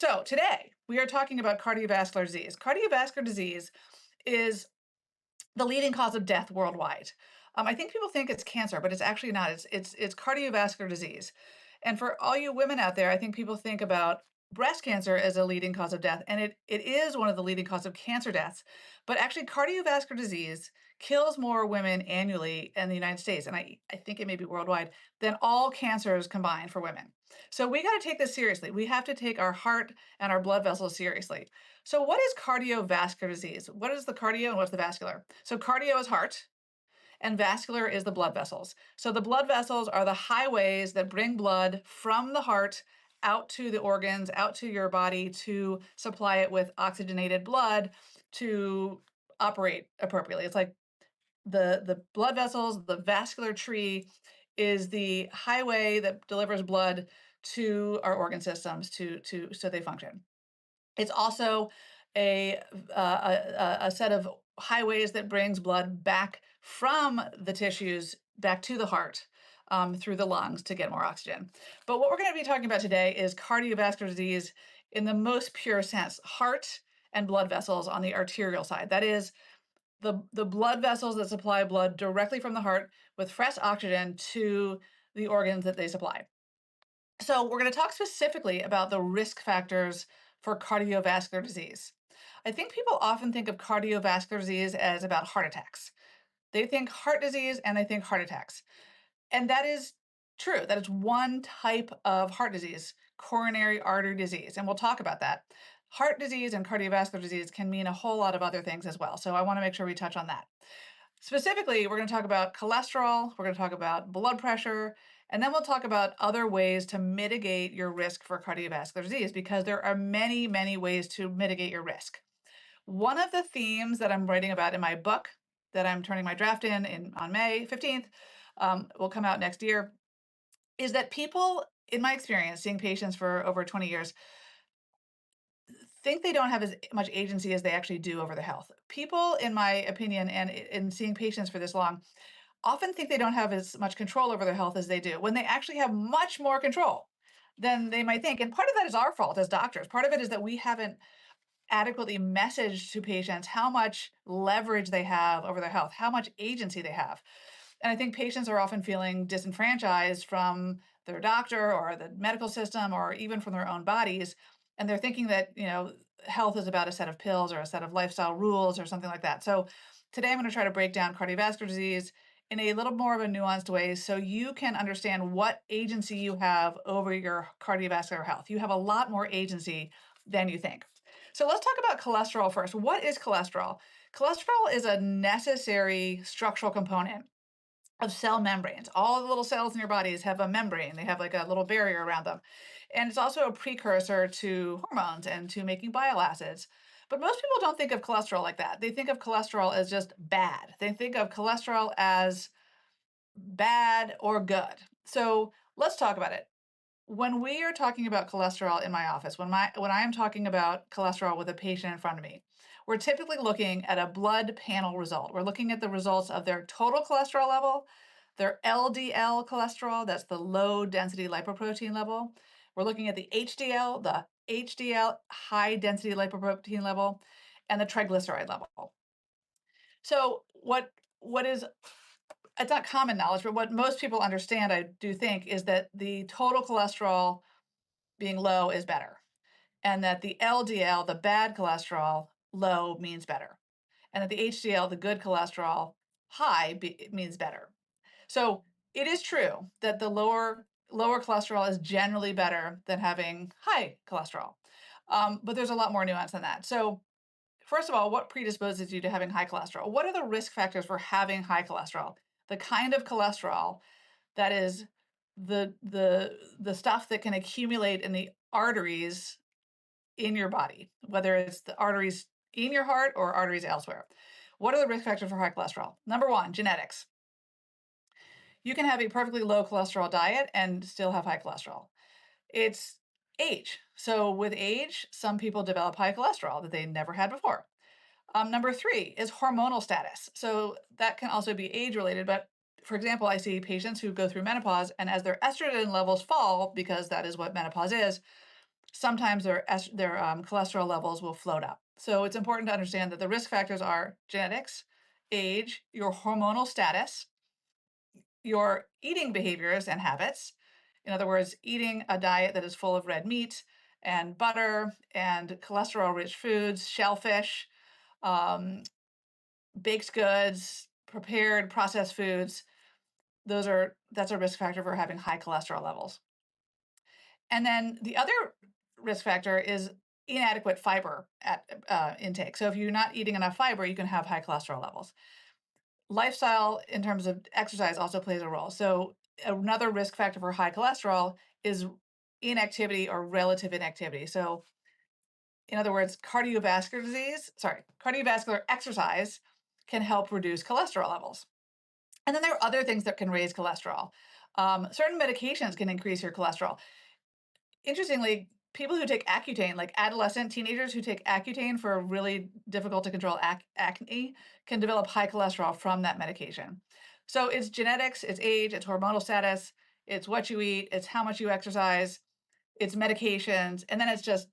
So today we are talking about cardiovascular disease. Cardiovascular disease is the leading cause of death worldwide. I think people think it's cancer, but it's actually not. It's cardiovascular disease. And for all you women out there, I think people think about breast cancer as a leading cause of death, and it is one of the leading cause of cancer deaths. But actually, cardiovascular disease kills more women annually in the United States, and I think it may be worldwide, than all cancers combined for women. So we got to take this seriously. We have to take our heart and our blood vessels seriously. So what is cardiovascular disease? What is the cardio and what's the vascular? So cardio is heart and vascular is the blood vessels. So the blood vessels are the highways that bring blood from the heart out to the organs, out to your body to supply it with oxygenated blood to operate appropriately. It's like the blood vessels, the vascular tree is the highway that delivers blood to our organ systems to so they function. It's also a a set of highways that brings blood back from the tissues back to the heart through the lungs to get more oxygen. But what we're going to be talking about today is cardiovascular disease in the most pure sense, heart and blood vessels on the arterial side. That is the blood vessels that supply blood directly from the heart with fresh oxygen to the organs that they supply. So we're going to talk specifically about the risk factors for cardiovascular disease. I think people often think of cardiovascular disease as about heart attacks. They think heart disease and they think heart attacks. And that is true. That is one type of heart disease, coronary artery disease. And we'll talk about that. Heart disease and cardiovascular disease can mean a whole lot of other things as well. So I want to make sure we touch on that. Specifically, we're going to talk about cholesterol, we're going to talk about blood pressure, and then we'll talk about other ways to mitigate your risk for cardiovascular disease because there are many, many ways to mitigate your risk. One of the themes that I'm writing about in my book that I'm turning my draft in on May 15th, will come out next year, is that people, in my experience, seeing patients for over 20 years, think they don't have as much agency as they actually do over their health. People, in my opinion, and in seeing patients for this long, often think they don't have as much control over their health as they do, when they actually have much more control than they might think. And part of that is our fault as doctors. Part of it is that we haven't adequately messaged to patients how much leverage they have over their health, how much agency they have. And I think patients are often feeling disenfranchised from their doctor or the medical system or even from their own bodies. And they're thinking that, health is about a set of pills or a set of lifestyle rules or something like that. So today I'm going to try to break down cardiovascular disease in a little more of a nuanced way so you can understand what agency you have over your cardiovascular health. You have a lot more agency than you think. So let's talk about cholesterol first. What is cholesterol? Cholesterol is a necessary structural component of cell membranes. All the little cells in your bodies have a membrane. They have like a little barrier around them. And it's also a precursor to hormones and to making bile acids. But most people don't think of cholesterol like that. They think of cholesterol as just bad. They think of cholesterol as bad or good. So let's talk about it. When we are talking about cholesterol in my office, when I am talking about cholesterol with a patient in front of me, we're typically looking at a blood panel result. We're looking at the results of their total cholesterol level, their LDL cholesterol, that's the low density lipoprotein level. We're looking at the HDL high density lipoprotein level, and the triglyceride level. So what is it's not common knowledge, but what most people understand, I do think, is that the total cholesterol being low is better, and that the LDL, the bad cholesterol, low means better, and that the HDL, the good cholesterol, high means better. So it is true that the lower cholesterol is generally better than having high cholesterol, but there's a lot more nuance than that. So first of all, what predisposes you to having high cholesterol? What are the risk factors for having high cholesterol? The kind of cholesterol that is the stuff that can accumulate in the arteries in your body, whether it's the arteries in your heart or arteries elsewhere. What are the risk factors for high cholesterol? Number one, genetics. You can have a perfectly low cholesterol diet and still have high cholesterol. It's age. So with age, some people develop high cholesterol that they never had before. Number three is hormonal status. So that can also be age related, but for example, I see patients who go through menopause, and as their estrogen levels fall, because that is what menopause is, sometimes their cholesterol levels will float up. So it's important to understand that the risk factors are genetics, age, your hormonal status, your eating behaviors and habits. In other words, eating a diet that is full of red meat and butter and cholesterol rich foods, shellfish, um, baked goods, prepared processed foods. That's a risk factor for having high cholesterol levels. And then the other risk factor is inadequate fiber intake. So if you're not eating enough fiber, you can have high cholesterol levels. Lifestyle in terms of exercise also plays a role. So another risk factor for high cholesterol is inactivity or relative inactivity. So in other words, cardiovascular exercise can help reduce cholesterol levels. And then there are other things that can raise cholesterol. Certain medications can increase your cholesterol. Interestingly, people who take Accutane, like adolescent teenagers who take Accutane for really difficult to control acne, can develop high cholesterol from that medication. So it's genetics, it's age, it's hormonal status, it's what you eat, it's how much you exercise, it's medications, and then it's just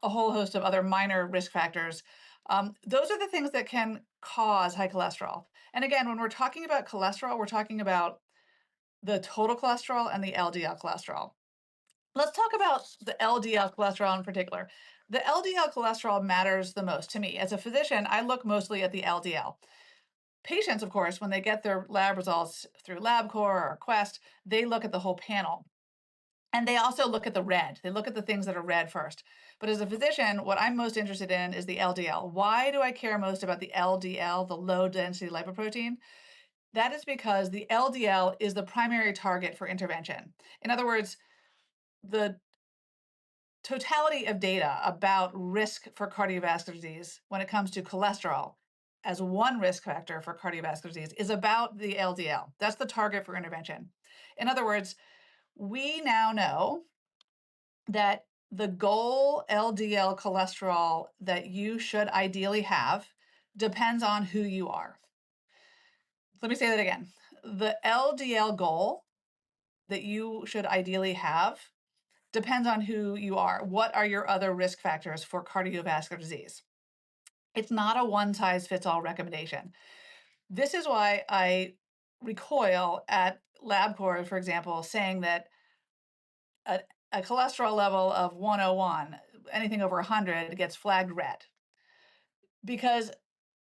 a whole host of other minor risk factors. Those are the things that can cause high cholesterol. And again, when we're talking about cholesterol, we're talking about the total cholesterol and the LDL cholesterol. Let's talk about the LDL cholesterol in particular. The LDL cholesterol matters the most to me. As a physician, I look mostly at the LDL. Patients, of course, when they get their lab results through LabCorp or Quest, they look at the whole panel. And they also look at the red. They look at the things that are red first. But as a physician, what I'm most interested in is the LDL. Why do I care most about the LDL, the low density lipoprotein? That is because the LDL is the primary target for intervention. In other words, the totality of data about risk for cardiovascular disease when it comes to cholesterol as one risk factor for cardiovascular disease is about the LDL. That's the target for intervention. In other words, we now know that the goal LDL cholesterol that you should ideally have depends on who you are. Let me say that again. The LDL goal that you should ideally have depends on who you are. What are your other risk factors for cardiovascular disease? It's not a one size fits all recommendation. This is why I recoil at LabCorp, for example, saying that a, a cholesterol level of 101, anything over 100, gets flagged red. Because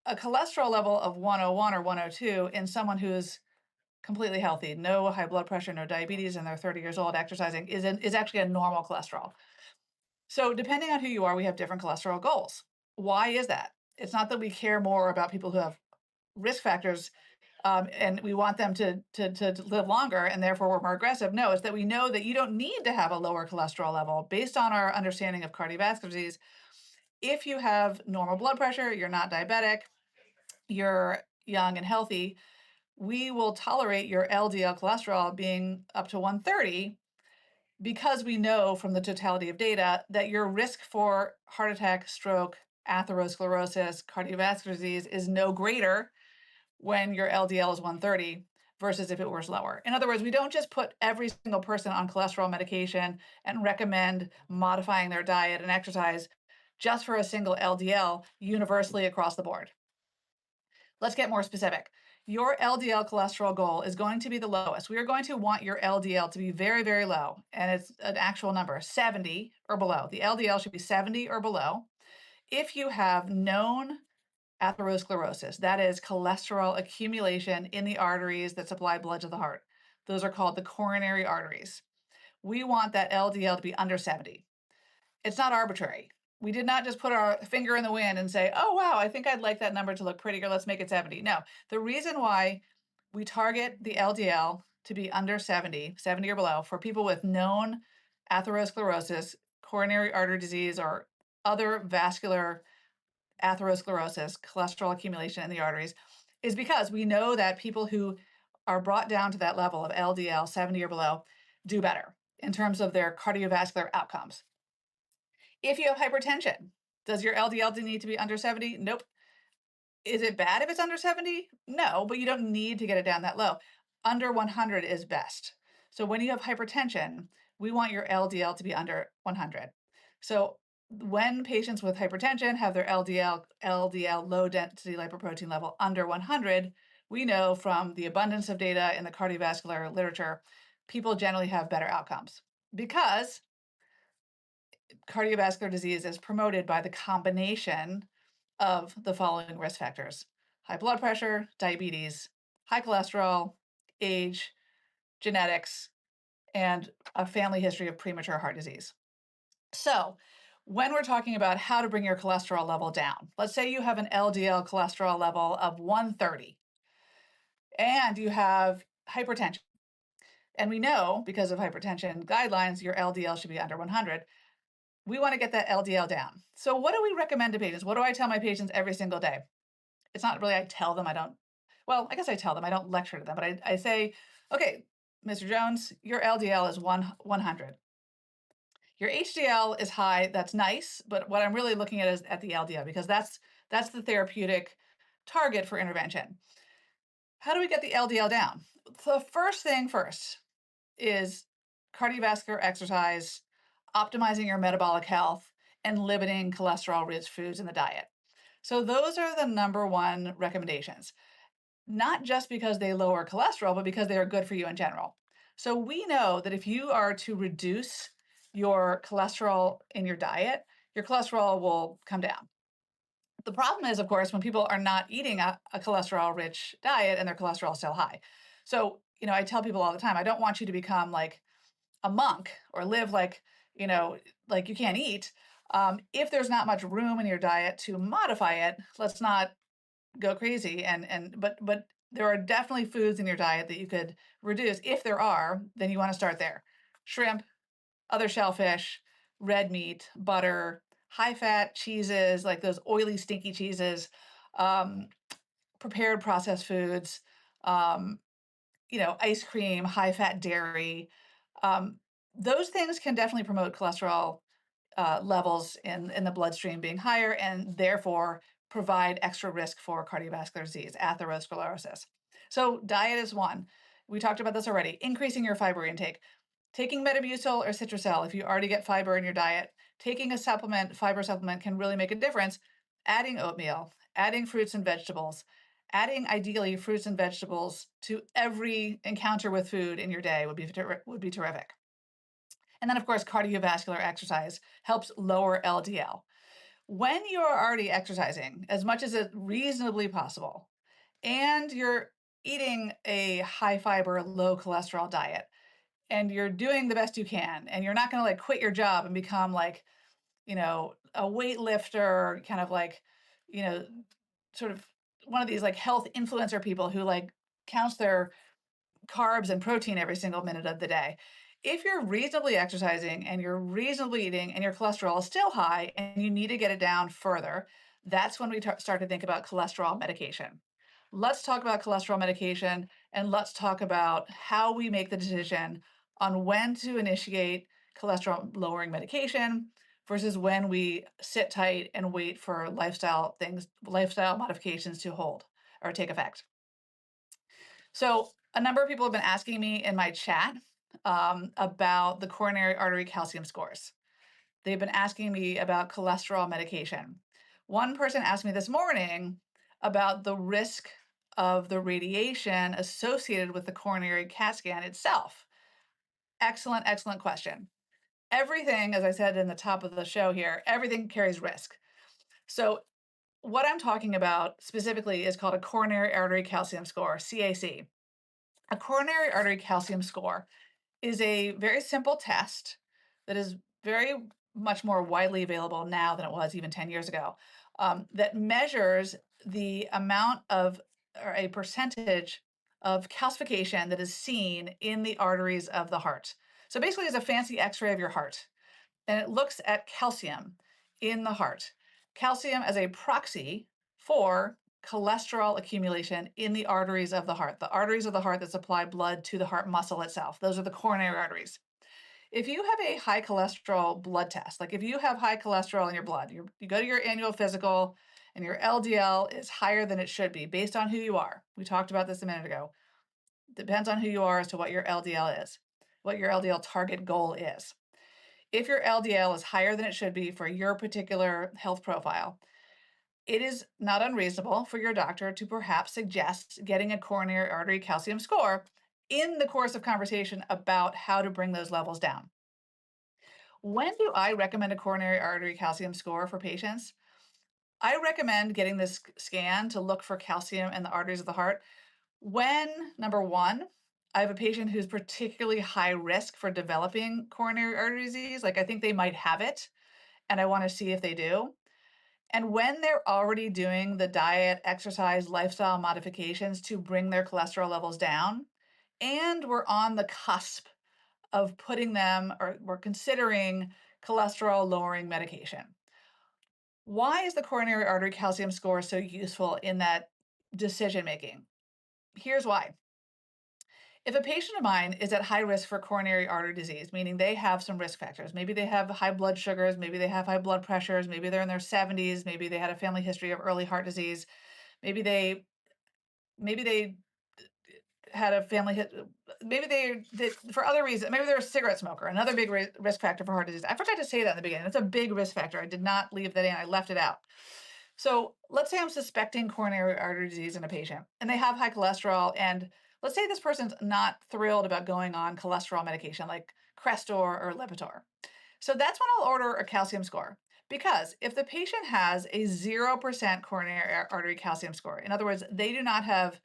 a cholesterol level of 101 or 102 in someone who's completely healthy, no high blood pressure, no diabetes, and they're 30 years old exercising is actually a normal cholesterol. So depending on who you are, we have different cholesterol goals. Why is that? It's not that we care more about people who have risk factors and we want them to live longer and therefore we're more aggressive. No, it's that we know that you don't need to have a lower cholesterol level based on our understanding of cardiovascular disease. If you have normal blood pressure, you're not diabetic, you're young and healthy, we will tolerate your LDL cholesterol being up to 130 because we know from the totality of data that your risk for heart attack, stroke, atherosclerosis, cardiovascular disease is no greater when your LDL is 130 versus if it was lower. In other words, we don't just put every single person on cholesterol medication and recommend modifying their diet and exercise just for a single LDL universally across the board. Let's get more specific. Your LDL cholesterol goal is going to be the lowest. We are going to want your LDL to be very, very low, and it's an actual number, 70 or below. The LDL should be 70 or below. If you have known atherosclerosis, that is cholesterol accumulation in the arteries that supply blood to the heart, those are called the coronary arteries. We want that LDL to be under 70. It's not arbitrary. We did not just put our finger in the wind and say, oh, wow, I think I'd like that number to look prettier. Let's make it 70. No, the reason why we target the LDL to be under 70, 70 or below, for people with known atherosclerosis, coronary artery disease, or other vascular atherosclerosis, cholesterol accumulation in the arteries, is because we know that people who are brought down to that level of LDL 70 or below do better in terms of their cardiovascular outcomes. If you have hypertension, does your LDL need to be under 70? Nope. Is it bad if it's under 70? No, but you don't need to get it down that low. Under 100 is best. So when you have hypertension, we want your LDL to be under 100. So when patients with hypertension have their LDL low density lipoprotein level under 100, we know from the abundance of data in the cardiovascular literature, people generally have better outcomes because cardiovascular disease is promoted by the combination of the following risk factors: high blood pressure, diabetes, high cholesterol, age, genetics, and a family history of premature heart disease. So, when we're talking about how to bring your cholesterol level down, let's say you have an LDL cholesterol level of 130 and you have hypertension. And we know because of hypertension guidelines, your LDL should be under 100. We want to get that LDL down. So, what do we recommend to patients? What do I tell my patients every single day? It's not really I tell them, I don't, well, I guess I tell them, I don't lecture to them, but I say, okay, Mr. Jones, your LDL is 100. Your HDL is high, that's nice, but what I'm really looking at is at the LDL because that's the therapeutic target for intervention. How do we get the LDL down? The first thing first is cardiovascular exercise, optimizing your metabolic health, and limiting cholesterol-rich foods in the diet. So those are the number one recommendations, not just because they lower cholesterol, but because they are good for you in general. So we know that if you are to reduce your cholesterol in your diet, your cholesterol will come down. The problem is, of course, when people are not eating a cholesterol rich diet and their cholesterol is still high. So, I tell people all the time, I don't want you to become like a monk or live like, you know, like you can't eat. If there's not much room in your diet to modify it, let's not go crazy. But there are definitely foods in your diet that you could reduce. If there are, then you want to start there. Shrimp, other shellfish, red meat, butter, high fat cheeses, like those oily, stinky cheeses, um, prepared processed foods, um, ice cream, high fat dairy. Um, those things can definitely promote cholesterol levels in the bloodstream being higher and therefore provide extra risk for cardiovascular disease, atherosclerosis. So, diet is one. We talked about this already. Increasing your fiber intake. Taking Metamucil or Citrusel, if you already get fiber in your diet, taking a supplement, fiber supplement, can really make a difference. Adding oatmeal, adding fruits and vegetables, adding ideally fruits and vegetables to every encounter with food in your day would be terrific. And then, of course, cardiovascular exercise helps lower LDL. When you are already exercising as much as is reasonably possible, and you're eating a high fiber, low cholesterol diet, and you're doing the best you can, and you're not going to like quit your job and become like, a weightlifter, kind of like, you know, sort of one of these like health influencer people who like counts their carbs and protein every single minute of the day. If you're reasonably exercising and you're reasonably eating and your cholesterol is still high and you need to get it down further, that's when we start to think about cholesterol medication. Let's talk about cholesterol medication and let's talk about how we make the decision on when to initiate cholesterol lowering medication versus when we sit tight and wait for lifestyle modifications to hold or take effect. So a number of people have been asking me in my chat about the coronary artery calcium scores. They've been asking me about cholesterol medication. One person asked me this morning about the risk of the radiation associated with the coronary CAT scan itself. Excellent, excellent question. Everything, as I said in the top of the show here, everything carries risk. So, what I'm talking about specifically is called a coronary artery calcium score, CAC. A coronary artery calcium score is a very simple test that is very much more widely available now than it was even 10 years ago, that measures the amount of or a percentage of calcification that is seen in the arteries of the heart. So basically, it's a fancy x ray of your heart and it looks at calcium in the heart. Calcium as a proxy for cholesterol accumulation in the arteries of the arteries of the heart that supply blood to the heart muscle itself. Those are the coronary arteries. If you have a high cholesterol blood test, like if you have high cholesterol in your blood, you go to your annual physical and your LDL is higher than it should be based on who you are. We talked about this a minute ago. Depends on who you are as to what your LDL is, what your LDL target goal is. If your LDL is higher than it should be for your particular health profile, it is not unreasonable for your doctor to perhaps suggest getting a coronary artery calcium score in the course of conversation about how to bring those levels down. When do I recommend a coronary artery calcium score for patients? I recommend getting this scan to look for calcium in the arteries of the heart when, number one, I have a patient who's particularly high risk for developing coronary artery disease, like I think they might have it, and I want to see if they do. And when they're already doing the diet, exercise, lifestyle modifications to bring their cholesterol levels down, and we're on the cusp of putting them or we're considering cholesterol lowering medication. Why is the coronary artery calcium score so useful in that decision making? Here's why. If a patient of mine is at high risk for coronary artery disease, meaning they have some risk factors, maybe they have high blood sugars, maybe they have high blood pressures, maybe they're in their 70s, maybe they had a family history of early heart disease, maybe they had a family maybe they for other reasons, maybe they're a cigarette smoker, another big risk factor for heart disease. I forgot to say that in the beginning. It's a big risk factor. I did not leave that in. I left it out. So let's say I'm suspecting coronary artery disease in a patient and they have high cholesterol. And let's say this person's not thrilled about going on cholesterol medication like Crestor or Lipitor. So that's when I'll order a calcium score. Because if the patient has a 0% coronary artery calcium score, in other words, they do not have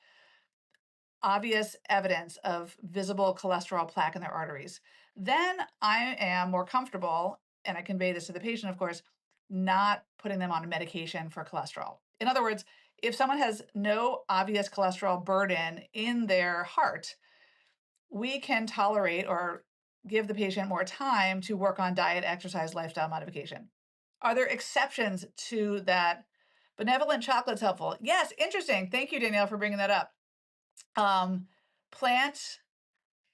obvious evidence of visible cholesterol plaque in their arteries, then I am more comfortable, and I convey this to the patient, of course, not putting them on medication for cholesterol. In other words, if someone has no obvious cholesterol burden in their heart, we can tolerate or give the patient more time to work on diet, exercise, lifestyle modification. Are there exceptions to that? Benevolent chocolate's helpful. Yes, interesting. Thank you, Danielle, for bringing that up. Um, plant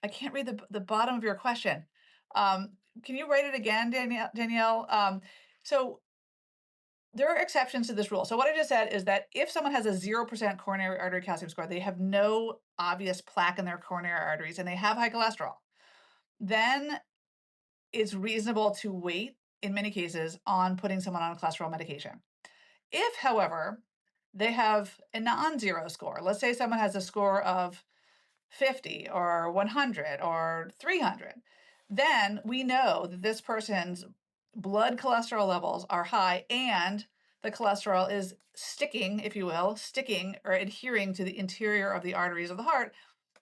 I can't read the bottom of your question. Um, can you write it again, Danielle? So there are exceptions to this rule. So what I just said is that if someone has a 0% coronary artery calcium score, they have no obvious plaque in their coronary arteries and they have high cholesterol, then it's reasonable to wait in many cases on putting someone on a cholesterol medication. If, however, they have a non-zero score, let's say someone has a score of 50 or 100 or 300, then we know that this person's blood cholesterol levels are high and the cholesterol is sticking, if you will, sticking or adhering to the interior of the arteries of the heart,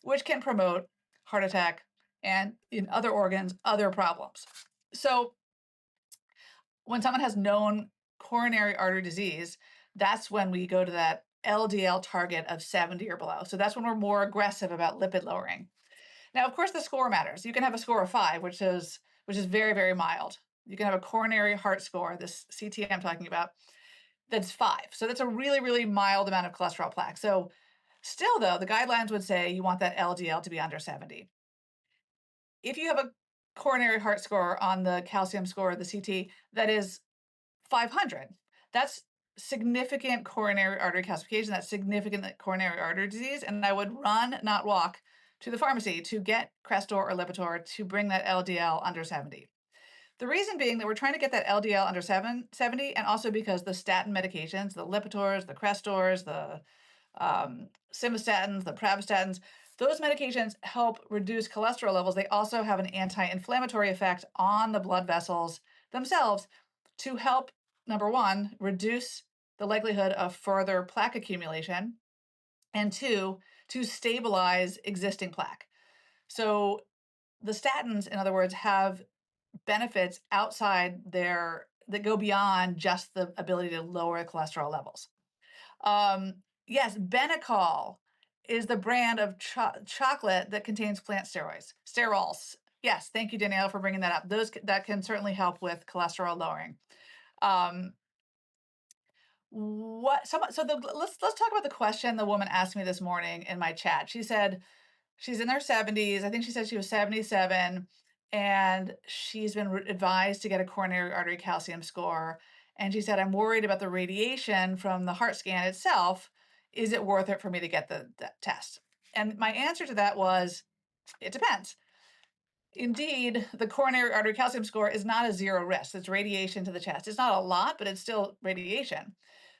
which can promote heart attack and in other organs, other problems. So when someone has known coronary artery disease, that's when we go to that LDL target of 70 or below. So that's when we're more aggressive about lipid lowering. Now, of course, the score matters. You can have a score of 5, which is very, very mild. You can have a coronary heart score, this CT I'm talking about, that's 5. So that's a really, really mild amount of cholesterol plaque. So still, though, the guidelines would say you want that LDL to be under 70. If you have a coronary heart score on the calcium score, the CT, that is 500, that's significant coronary artery calcification, that's significant coronary artery disease, and I would run, not walk, to the pharmacy to get Crestor or Lipitor to bring that LDL under 70. The reason being that we're trying to get that LDL under 70, and also because the statin medications, the Lipitors, the Crestors, the simvastatins, the pravastatins, those medications help reduce cholesterol levels. They also have an anti-inflammatory effect on the blood vessels themselves to help, number one, reduce the likelihood of further plaque accumulation, and two, to stabilize existing plaque. So the statins, in other words, have benefits outside their that go beyond just the ability to lower cholesterol levels. Yes, Benecol is the brand of chocolate that contains plant steroids, sterols. Yes, thank you, Danielle, for bringing that up. Those that can certainly help with cholesterol lowering. Um, what so the let's talk about the question the woman asked me this morning in my chat. She said she's in her 70s. I think she said she was 77 and she's been advised to get a coronary artery calcium score. And she said, I'm worried about the radiation from the heart scan itself. Is it worth it for me to get that test? And my answer to that was, it depends. Indeed, the coronary artery calcium score is not a zero risk. It's radiation to the chest. It's not a lot, but it's still radiation.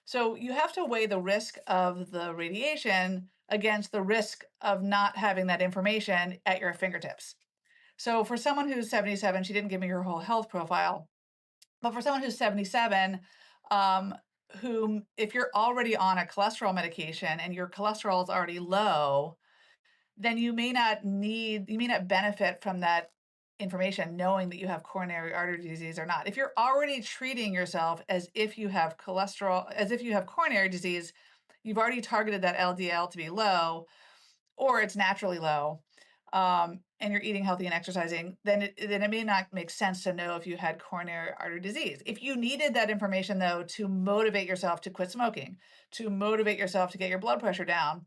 So you have to weigh the risk of the radiation against the risk of not having that information at your fingertips. So for someone who's 77, she didn't give me her whole health profile, but for someone who's 77, um, whom if you're already on a cholesterol medication and your cholesterol is already low, then you may not benefit from that information knowing that you have coronary artery disease or not. If you're already treating yourself as if you have cholesterol, as if you have coronary disease, you've already targeted that LDL to be low, or it's naturally low, and you're eating healthy and exercising, then it may not make sense to know if you had coronary artery disease. If you needed that information though to motivate yourself to quit smoking, to motivate yourself to get your blood pressure down,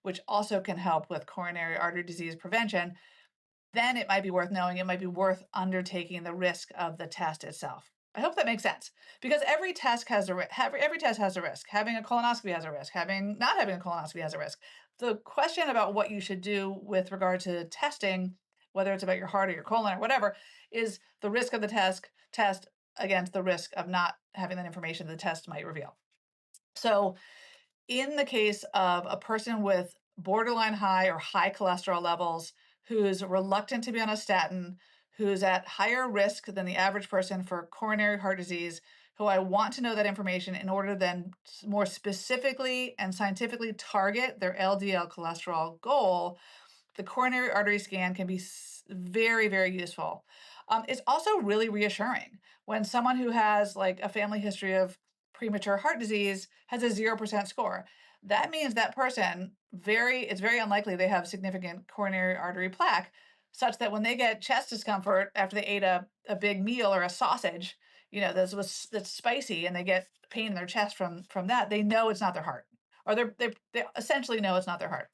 which also can help with coronary artery disease prevention, then it might be worth knowing. It might be worth undertaking the risk of the test itself. I hope that makes sense because every test has every test has a risk. Having a colonoscopy has a risk. Having not having a colonoscopy has a risk. The question about what you should do with regard to testing, whether it's about your heart or your colon or whatever, is the risk of the test against the risk of not having that information the test might reveal. So in the case of a person with borderline high or high cholesterol levels who's reluctant to be on a statin, who's at higher risk than the average person for coronary heart disease, who I want to know that information in order to then more specifically and scientifically target their LDL cholesterol goal, the coronary artery scan can be very, very useful. It's also really reassuring when someone who has like a family history of premature heart disease has a 0% score. That means that person it's very unlikely they have significant coronary artery plaque, such that when they get chest discomfort after they ate a big meal or a sausage, that's spicy and they get pain in their chest from that, they know it's not their heart. Or they essentially know it's not their heart.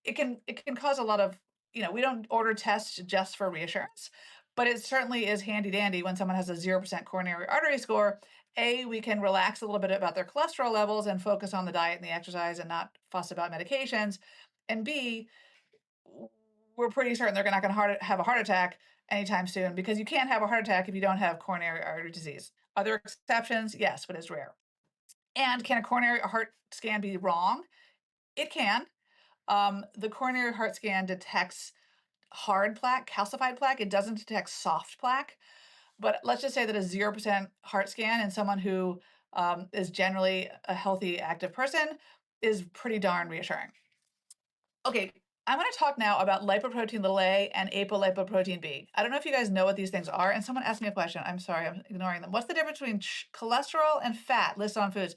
It can cause a lot of, we don't order tests just for reassurance, but it certainly is handy dandy when someone has a 0% coronary artery score. A, we can relax a little bit about their cholesterol levels and focus on the diet and the exercise and not fuss about medications. And B, we're pretty certain they're not going to have a heart attack anytime soon because you can't have a heart attack if you don't have coronary artery disease. Are there exceptions? Yes, but it's rare. And can a coronary heart scan be wrong? It can. The coronary heart scan detects hard plaque, calcified plaque. It doesn't detect soft plaque. But let's just say that a 0% heart scan in someone who is generally a healthy, active person is pretty darn reassuring. Okay, I'm going to talk now about lipoprotein little a and apolipoprotein B. I don't know if you guys know what these things are. And someone asked me a question. I'm sorry, I'm ignoring them. What's the difference between cholesterol and fat listed on foods?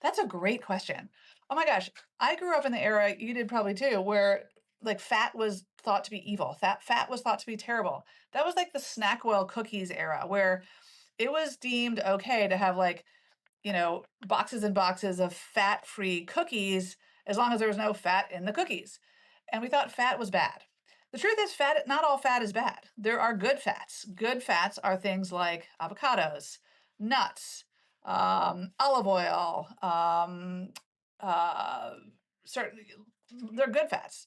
That's a great question. Oh my gosh, I grew up in the era, you did probably too, where like fat was thought to be evil. Fat was thought to be terrible. That was like the Snackwell cookies era where it was deemed okay to have like, boxes and boxes of fat-free cookies as long as there was no fat in the cookies. And we thought fat was bad. The truth is, not all fat is bad. There are good fats. Good fats are things like avocados, nuts, olive oil, uh, certain, they're good fats.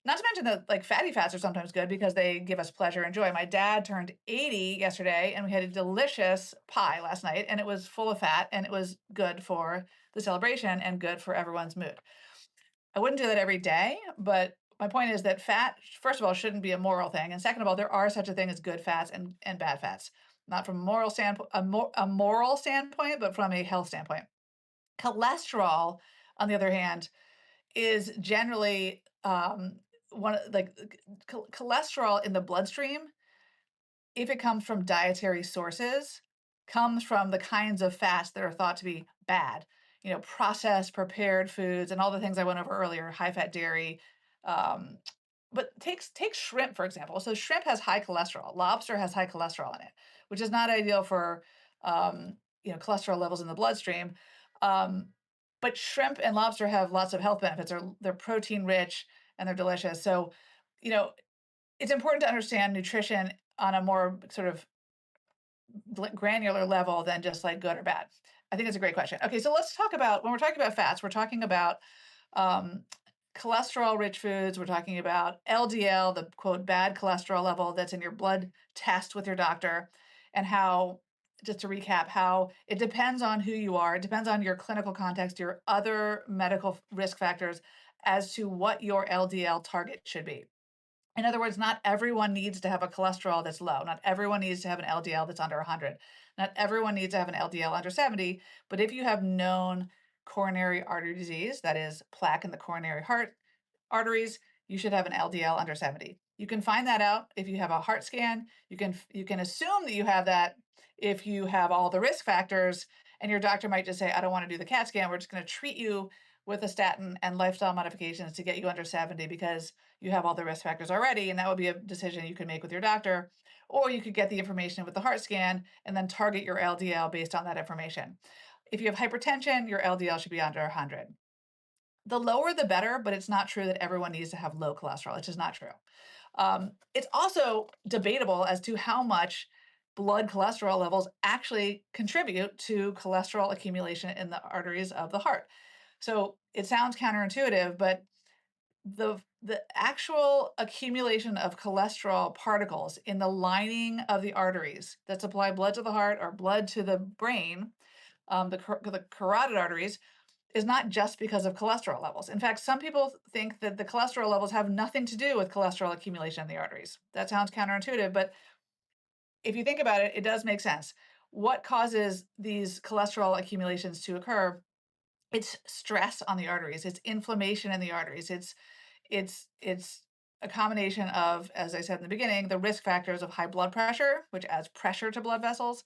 Not to mention that like fatty fats are sometimes good because they give us pleasure and joy. My dad turned 80 yesterday and we had a delicious pie last night and it was full of fat and it was good for the celebration and good for everyone's mood. I wouldn't do that every day, but my point is that fat, first of all, shouldn't be a moral thing. And second of all, there are such a thing as good fats and bad fats, not from a moral standpoint, a moral standpoint, but from a health standpoint. Cholesterol, on the other hand, is generally cholesterol in the bloodstream, if it comes from dietary sources, comes from the kinds of fats that are thought to be bad, processed, prepared foods, and all the things I went over earlier, high fat dairy. Um, but take shrimp, for example. So shrimp has high cholesterol. Lobster has high cholesterol in it, which is not ideal for cholesterol levels in the bloodstream. Um, but shrimp and lobster have lots of health benefits. They're protein rich and they're delicious. So, you know, it's important to understand nutrition on a more sort of granular level than just like good or bad. I think it's a great question. Okay, so let's talk about when we're talking about fats, we're talking about um, cholesterol rich foods. We're talking about LDL, the quote bad cholesterol level that's in your blood test with your doctor, and how, just to recap, how it depends on who you are, it depends on your clinical context, your other medical risk factors as to what your LDL target should be. In other words, not everyone needs to have a cholesterol that's low. Not everyone needs to have an LDL that's under 100. Not everyone needs to have an LDL under 70. But if you have known coronary artery disease, that is plaque in the coronary heart arteries, you should have an LDL under 70. You can find that out if you have a heart scan. You can assume that you have that if you have all the risk factors, and your doctor might just say, I don't want to do the CAT scan. We're just going to treat you with a statin and lifestyle modifications to get you under 70 because you have all the risk factors already. And that would be a decision you could make with your doctor. Or you could get the information with the heart scan and then target your LDL based on that information. If you have hypertension, your LDL should be under 100. The lower the better, but it's not true that everyone needs to have low cholesterol. It's just not true. It's also debatable as to how much blood cholesterol levels actually contribute to cholesterol accumulation in the arteries of the heart. So it sounds counterintuitive, but the actual accumulation of cholesterol particles in the lining of the arteries that supply blood to the heart or blood to the brain, the carotid arteries, is not just because of cholesterol levels. In fact, some people think that the cholesterol levels have nothing to do with cholesterol accumulation in the arteries. That sounds counterintuitive, but if you think about it, it does make sense. What causes these cholesterol accumulations to occur? It's stress on the arteries, it's inflammation in the arteries, it's a combination of, as I said in the beginning, the risk factors of high blood pressure, which adds pressure to blood vessels,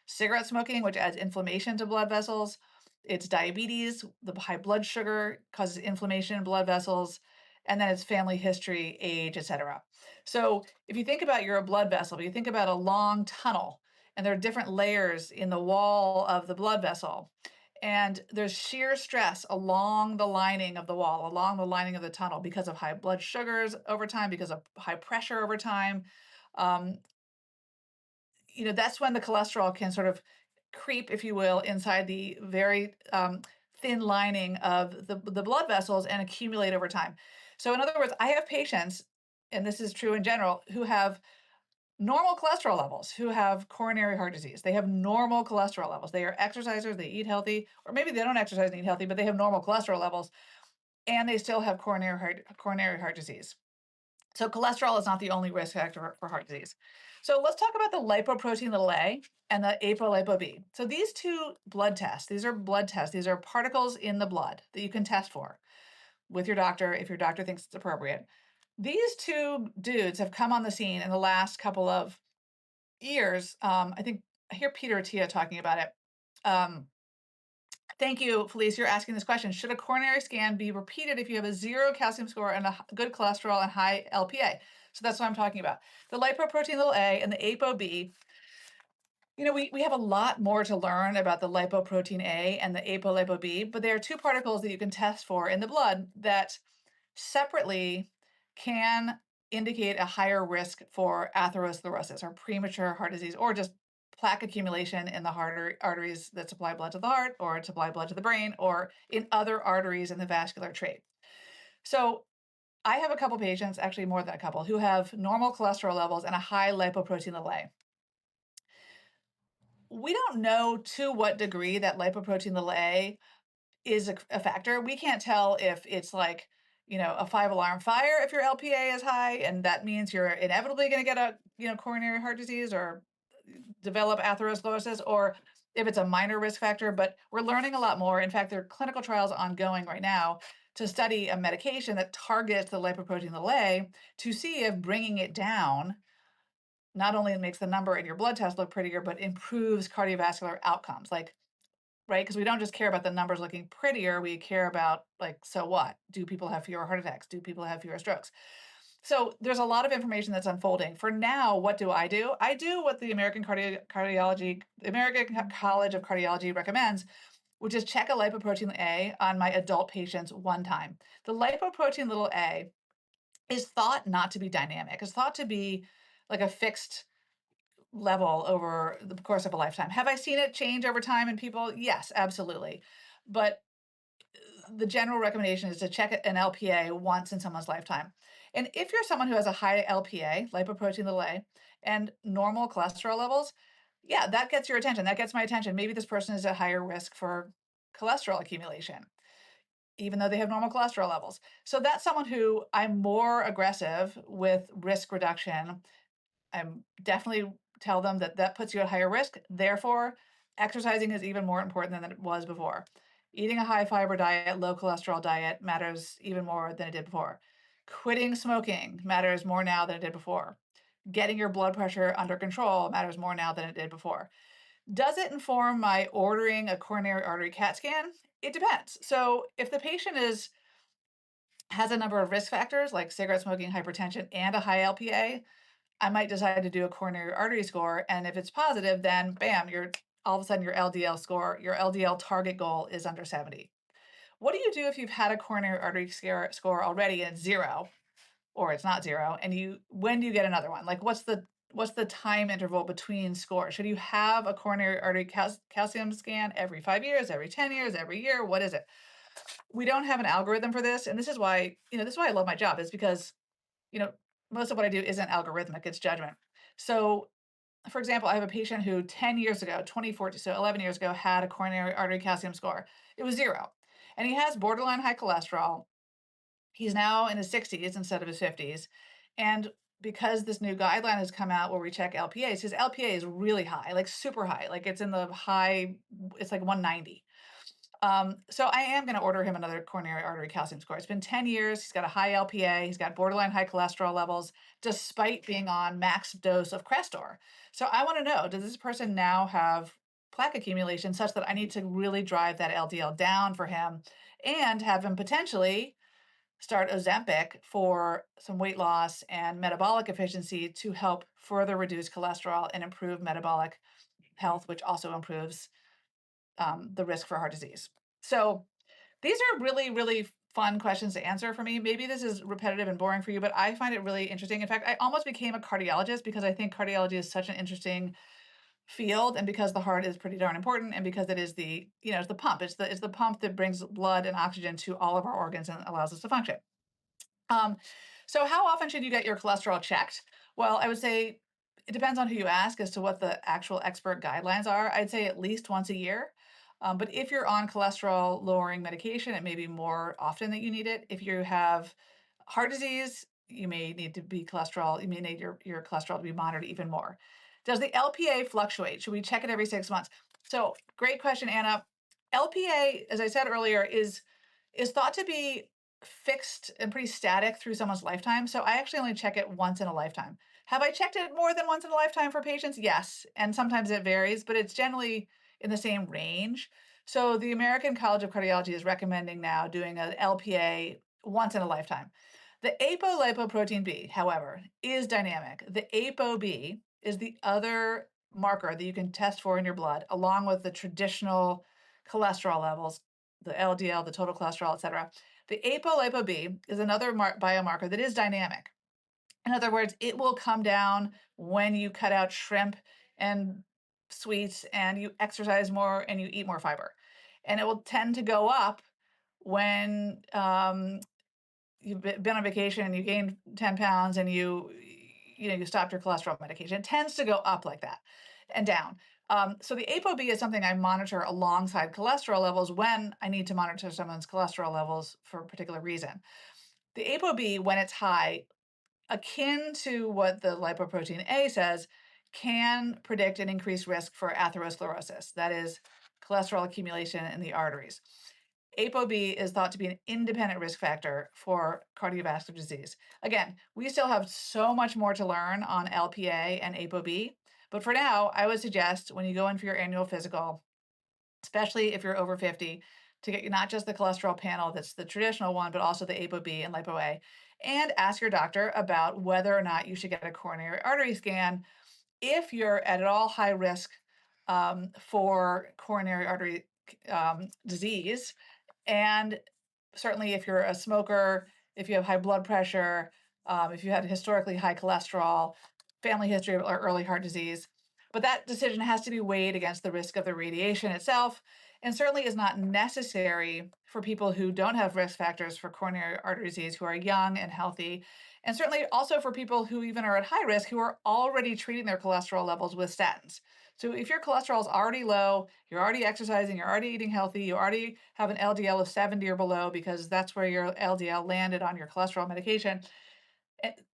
cigarette smoking, which adds inflammation to blood vessels. It's diabetes, the high blood sugar causes inflammation in blood vessels, and then it's family history, age, etc. So if you think about your blood vessel, if you think about a long tunnel, and there are different layers in the wall of the blood vessel, and there's shear stress along the lining of the wall, along the lining of the tunnel because of high blood sugars over time, because of high pressure over time. Um, that's when the cholesterol can sort of creep, if you will, inside the very thin lining of the blood vessels and accumulate over time. So, in other words, I have patients, and this is true in general, who have normal cholesterol levels, who have coronary heart disease. They have normal cholesterol levels. They are exercisers, they eat healthy, or maybe they don't exercise and eat healthy, but they have normal cholesterol levels, and they still have coronary heart disease. So cholesterol is not the only risk factor for heart disease. So let's talk about the lipoprotein little a and the apolipoB. So these two blood tests, these are blood tests. These are particles in the blood that you can test for with your doctor if your doctor thinks it's appropriate. These two dudes have come on the scene in the last couple of years. I think I hear Peter Attia talking about it. Um, Thank you, Felice. You're asking this question. Should a coronary scan be repeated if you have a zero calcium score and a good cholesterol and high LPA? So that's what I'm talking about. The lipoprotein little a and the ApoB, we have a lot more to learn about the lipoprotein A and the apolipoB, but there are two particles that you can test for in the blood that separately can indicate a higher risk for atherosclerosis or premature heart disease or just plaque accumulation in the heart arteries that supply blood to the heart or supply blood to the brain or in other arteries in the vascular tree. So I have a couple patients, actually more than a couple, who have normal cholesterol levels and a high lipoprotein little a. We don't know to what degree that lipoprotein little a is a factor. We can't tell if it's like, a five-alarm fire if your LPA is high, and that means you're inevitably going to get a, coronary heart disease or develop atherosclerosis, or if it's a minor risk factor. But we're learning a lot more. In fact, there are clinical trials ongoing right now to study a medication that targets the lipoprotein little a to see if bringing it down not only makes the number in your blood test look prettier, but improves cardiovascular outcomes. Like, right? Because we don't just care about the numbers looking prettier. We care about, like, so what? Do people have fewer heart attacks? Do people have fewer strokes? So there's a lot of information that's unfolding. For now, what do? I do what the American College of Cardiology recommends, which is check a lipoprotein A on my adult patients one time. The lipoprotein little a is thought not to be dynamic. It's thought to be like a fixed level over the course of a lifetime. Have I seen it change over time in people? Yes, absolutely. But the general recommendation is to check an LPA once in someone's lifetime. And if you're someone who has a high LPA, lipoprotein little a, and normal cholesterol levels, yeah, that gets your attention. That gets my attention. Maybe this person is at higher risk for cholesterol accumulation, even though they have normal cholesterol levels. So that's someone who I'm more aggressive with risk reduction. I'm definitely tell them that that puts you at higher risk. Therefore, exercising is even more important than it was before. Eating a high fiber diet, low cholesterol diet matters even more than it did before. Quitting smoking matters more now than it did before. Getting your blood pressure under control matters more now than it did before. Does it inform my ordering a coronary artery CAT scan? It depends. So if the patient is has a number of risk factors like cigarette smoking, hypertension, and a high LPA, I might decide to do a coronary artery score. And if it's positive, then bam, you're all of a sudden your LDL score, your LDL target goal is under 70. What do you do if you've had a coronary artery score already and it's zero, or it's not zero? And when do you get another one? Like what's the time interval between scores? Should you have a coronary artery calcium scan every 5 years, every 10 years, every year? What is it? We don't have an algorithm for this. And this is why, this is why I love my job, is because you know, most of what I do isn't algorithmic, it's judgment. So, for example, I have a patient who 10 years ago, 2014, so 11 years ago, had a coronary artery calcium score. It was zero. And he has borderline high cholesterol. He's now in his 60s instead of his 50s. And because this new guideline has come out where we check LPAs, his LPA is really high, like super high. Like it's in the high, it's like 190. So I am going to order him another coronary artery calcium score. It's been 10 years. He's got a high LPA. He's got borderline high cholesterol levels, despite being on max dose of Crestor. So I want to know, does this person now have plaque accumulation such that I need to really drive that LDL down for him and have him potentially start Ozempic for some weight loss and metabolic efficiency to help further reduce cholesterol and improve metabolic health, which also improves the risk for heart disease. So these are really, really fun questions to answer for me. Maybe this is repetitive and boring for you, but I find it really interesting. In fact, I almost became a cardiologist because I think cardiology is such an interesting field, and because the heart is pretty darn important, and because it is it's the pump. It's the pump that brings blood and oxygen to all of our organs and allows us to function. Um, so how often should you get your cholesterol checked? Well, I would say it depends on who you ask as to what the actual expert guidelines are. I'd say at least once a year. But if you're on cholesterol lowering medication, it may be more often that you need it. If you have heart disease, you may need to be cholesterol, you may need your cholesterol to be monitored even more. Does the LPA fluctuate? Should we check it every 6 months? So great question, Anna. LPA, as I said earlier, is thought to be fixed and pretty static through someone's lifetime. So I actually only check it once in a lifetime. Have I checked it more than once in a lifetime for patients? Yes. And sometimes it varies, but it's generally in the same range. So the American College of Cardiology is recommending now doing an LPA once in a lifetime. The apolipoprotein B, however, is dynamic. The ApoB is the other marker that you can test for in your blood, along with the traditional cholesterol levels, the LDL, the total cholesterol, et cetera. The apolipoB is another biomarker that is dynamic. In other words, it will come down when you cut out shrimp and sweets and you exercise more and you eat more fiber. And it will tend to go up when you've been on vacation and you gained 10 pounds and you stopped your cholesterol medication. It tends to go up like that and down. So the ApoB is something I monitor alongside cholesterol levels when I need to monitor someone's cholesterol levels for a particular reason. The ApoB, when it's high, akin to what the lipoprotein A says, can predict an increased risk for atherosclerosis, that is, cholesterol accumulation in the arteries. ApoB is thought to be an independent risk factor for cardiovascular disease. Again, we still have so much more to learn on LPA and ApoB, but for now, I would suggest when you go in for your annual physical, especially if you're over 50, to get not just the cholesterol panel that's the traditional one, but also the ApoB and lipo-A, and ask your doctor about whether or not you should get a coronary artery scan if you're at all high risk for coronary artery disease. And certainly, if you're a smoker, if you have high blood pressure, if you had historically high cholesterol, family history or early heart disease. But that decision has to be weighed against the risk of the radiation itself and certainly is not necessary for people who don't have risk factors for coronary artery disease, who are young and healthy, and certainly also for people who even are at high risk who are already treating their cholesterol levels with statins. So if your cholesterol is already low, you're already exercising, you're already eating healthy, you already have an LDL of 70 or below because that's where your LDL landed on your cholesterol medication,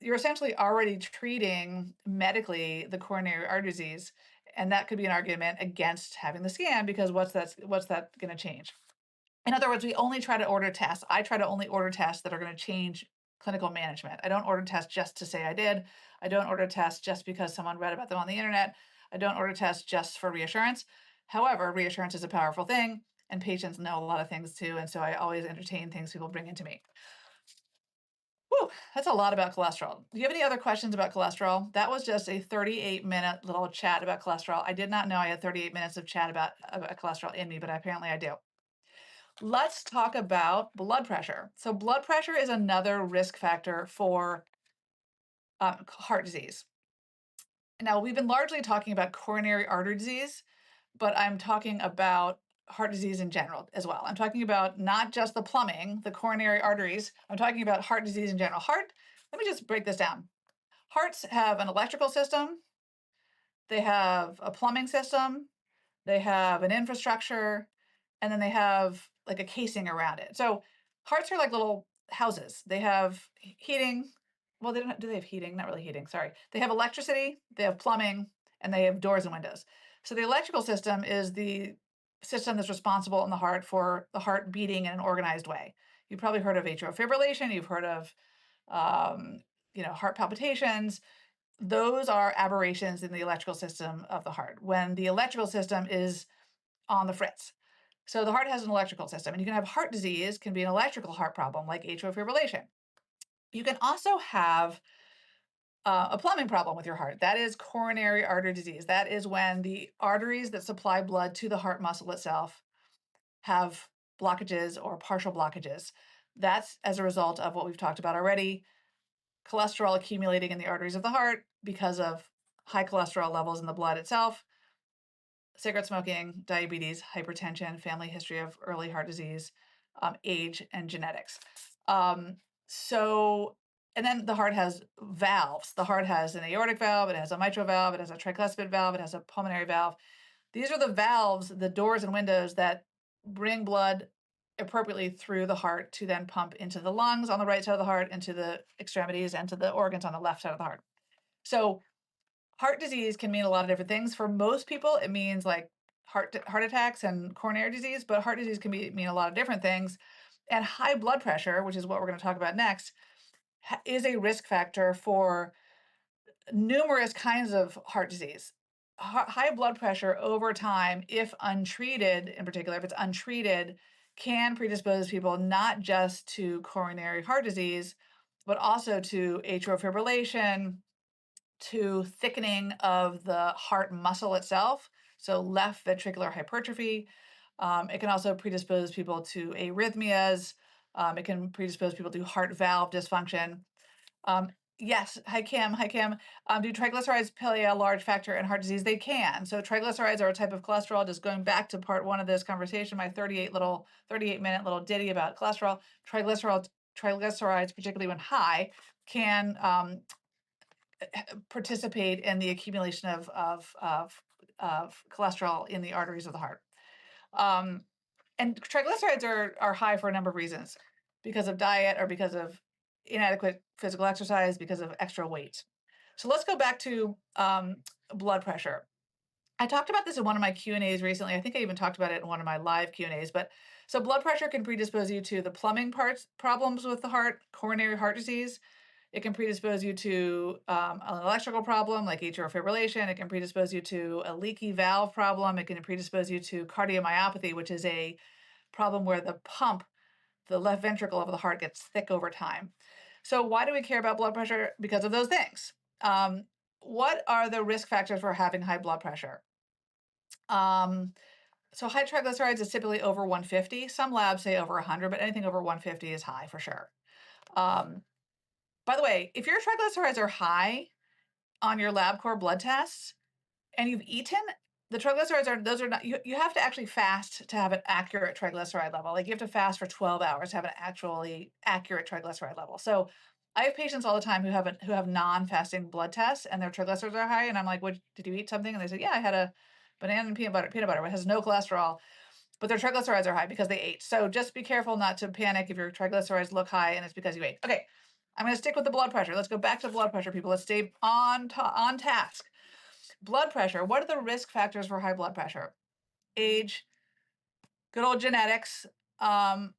you're essentially already treating medically the coronary artery disease, and that could be an argument against having the scan because what's that going to change? In other words, we only try to order tests. I try to only order tests that are going to change clinical management. I don't order tests just to say I did. I don't order tests just because someone read about them on the internet. I don't order tests just for reassurance. However, reassurance is a powerful thing, and patients know a lot of things too. And so I always entertain things people bring into me. Whew, that's a lot about cholesterol. Do you have any other questions about cholesterol? That was just a 38-minute little chat about cholesterol. I did not know I had 38 minutes of chat about cholesterol in me, but apparently I do. Let's talk about blood pressure. So, blood pressure is another risk factor for heart disease. Now, we've been largely talking about coronary artery disease, but I'm talking about heart disease in general as well. I'm talking about not just the plumbing, the coronary arteries. I'm talking about heart disease in general. Let me just break this down. Hearts have an electrical system, they have a plumbing system, they have an infrastructure, and then they have like a casing around it. So hearts are like little houses. They have heating. Well, they don't. Do they have heating? Not really heating. Sorry. They have electricity. They have plumbing, and they have doors and windows. So the electrical system is the system that's responsible in the heart for the heart beating in an organized way. You've probably heard of atrial fibrillation. You've heard of um, heart palpitations. Those are aberrations in the electrical system of the heart. When the electrical system is on the fritz. So the heart has an electrical system, and you can have heart disease, can be an electrical heart problem like atrial fibrillation. You can also have a plumbing problem with your heart. That is coronary artery disease. That is when the arteries that supply blood to the heart muscle itself have blockages or partial blockages. That's as a result of what we've talked about already, cholesterol accumulating in the arteries of the heart because of high cholesterol levels in the blood itself, cigarette smoking, diabetes, hypertension, family history of early heart disease, age, and genetics. Um, so, and then the heart has valves. The heart has an aortic valve, it has a mitral valve, it has a tricuspid valve, it has a pulmonary valve. These are the valves, the doors and windows that bring blood appropriately through the heart to then pump into the lungs on the right side of the heart, into the extremities, and to the organs on the left side of the heart. So, heart disease can mean a lot of different things. For most people, it means like heart attacks and coronary disease, but heart disease can mean a lot of different things. And high blood pressure, which is what we're going to talk about next, is a risk factor for numerous kinds of heart disease. High blood pressure over time, if untreated, in particular, if it's untreated, can predispose people not just to coronary heart disease, but also to atrial fibrillation, to thickening of the heart muscle itself, so left ventricular hypertrophy. It can also predispose people to arrhythmias. It can predispose people to heart valve dysfunction. Um, yes, hi Kim, hi Kim. Do triglycerides play a large factor in heart disease? They can. So triglycerides are a type of cholesterol. Just going back to part one of this conversation, my 38-minute little ditty about cholesterol. Triglycerides, particularly when high, can participate in the accumulation of cholesterol in the arteries of the heart. Um, and triglycerides are high for a number of reasons, because of diet or because of inadequate physical exercise, because of extra weight. So let's go back to blood pressure. I talked about this in one of my Q&As recently. I think I even talked about it in one of my live Q&As. But so blood pressure can predispose you to the plumbing parts problems with the heart, coronary heart disease. It can predispose you to an electrical problem like atrial fibrillation. It can predispose you to a leaky valve problem. It can predispose you to cardiomyopathy, which is a problem where the pump, the left ventricle of the heart, gets thick over time. So why do we care about blood pressure? Because of those things. What are the risk factors for having high blood pressure? So high triglycerides is typically over 150. Some labs say over 100, but anything over 150 is high for sure. By the way, if your triglycerides are high on your LabCorp blood tests and you've eaten, The triglycerides are those are not you have to actually fast to have an accurate triglyceride level. Like, you have to fast for 12 hours to have an actually accurate triglyceride level. So, I have patients all the time who have non-fasting blood tests and their triglycerides are high, and I'm like, "What did you eat something?" And they say, "Yeah, I had a banana and peanut butter, it has no cholesterol, but their triglycerides are high because they ate." So, just be careful not to panic if your triglycerides look high and it's because you ate. Okay, I'm gonna stick with the blood pressure. Let's go back to blood pressure, people. Let's stay on task. Blood pressure. What are the risk factors for high blood pressure? Age, good old genetics, um,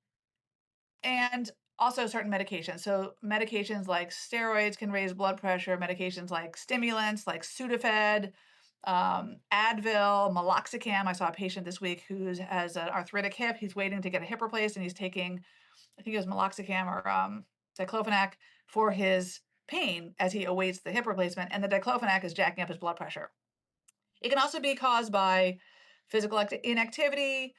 and also certain medications. So medications like steroids can raise blood pressure. Medications like stimulants, like Sudafed, Advil, meloxicam. I saw a patient this week who has an arthritic hip. He's waiting to get a hip replaced, and he's taking, I think it was meloxicam or diclofenac for his pain as he awaits the hip replacement. And the diclofenac is jacking up his blood pressure. It can also be caused by physical inactivity,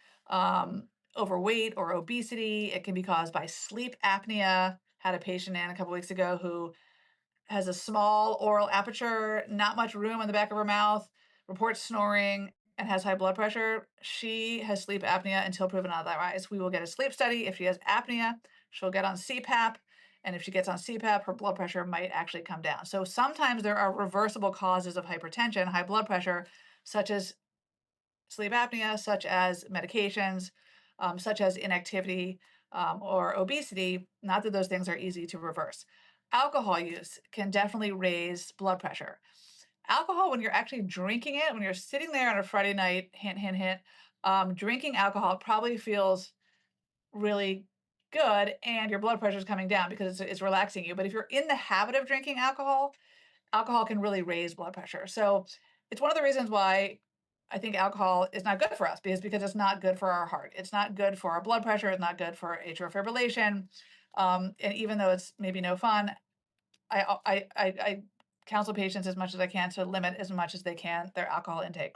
overweight or obesity. It can be caused by sleep apnea. Had a patient in a couple weeks ago who has a small oral aperture, not much room in the back of her mouth, reports snoring, and has high blood pressure. She has sleep apnea until proven otherwise. We will get a sleep study. If she has apnea, she'll get on CPAP. And if she gets on CPAP, her blood pressure might actually come down. So sometimes there are reversible causes of hypertension, high blood pressure, such as sleep apnea, such as medications, such as inactivity or obesity. Not that those things are easy to reverse. Alcohol use can definitely raise blood pressure. Alcohol, when you're actually drinking it, when you're sitting there on a Friday night, hint, hint, hint, drinking alcohol probably feels really good and your blood pressure is coming down because it's relaxing you. But if you're in the habit of drinking alcohol, alcohol can really raise blood pressure. So it's one of the reasons why I think alcohol is not good for us because it's not good for our heart. It's not good for our blood pressure. It's not good for atrial fibrillation. And even though it's maybe no fun, I counsel patients as much as I can to limit as much as they can their alcohol intake.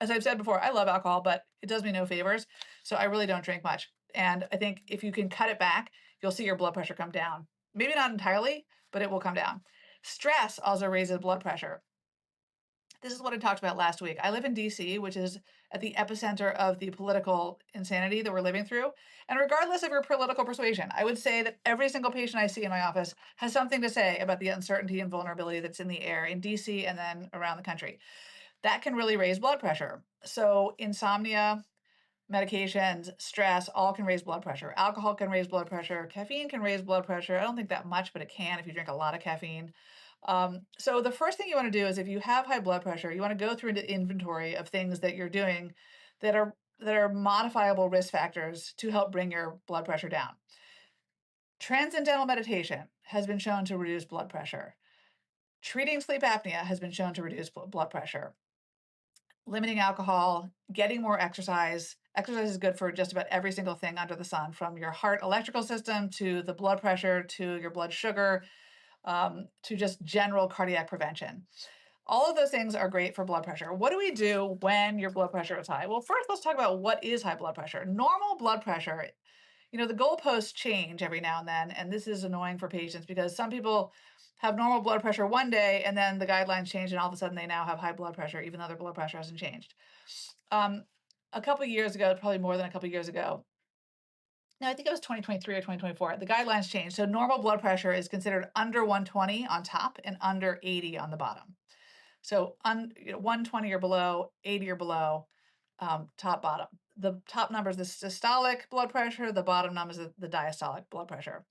As I've said before, I love alcohol, but it does me no favors. So I really don't drink much. And I think if you can cut it back, you'll see your blood pressure come down. Maybe not entirely, but it will come down. Stress also raises blood pressure. This is what I talked about last week. I live in DC, which is at the epicenter of the political insanity that we're living through. And regardless of your political persuasion, I would say that every single patient I see in my office has something to say about the uncertainty and vulnerability that's in the air in DC and then around the country. That can really raise blood pressure. So, insomnia, medications, stress, all can raise blood pressure. Alcohol can raise blood pressure. Caffeine can raise blood pressure. I don't think that much, but it can if you drink a lot of caffeine. So the first thing you want to do is if you have high blood pressure, you want to go through an inventory of things that you're doing that are modifiable risk factors to help bring your blood pressure down. Transcendental meditation has been shown to reduce blood pressure. Treating sleep apnea has been shown to reduce blood pressure. Limiting alcohol, getting more exercise. Exercise is good for just about every single thing under the sun, from your heart electrical system to the blood pressure to your blood sugar to just general cardiac prevention. All of those things are great for blood pressure. What do we do when your blood pressure is high? Well, first, let's talk about what is high blood pressure. Normal blood pressure, the goalposts change every now and then, and this is annoying for patients because some people have normal blood pressure one day and then the guidelines change and all of a sudden they now have high blood pressure even though their blood pressure hasn't changed. Um, a couple years ago, probably more than a couple years ago, no, I think it was 2023 or 2024, the guidelines changed. So normal blood pressure is considered under 120 on top and under 80 on the bottom. So 120 or below, 80 or below, top, bottom. The top number is the systolic blood pressure. The bottom number is the diastolic blood pressure.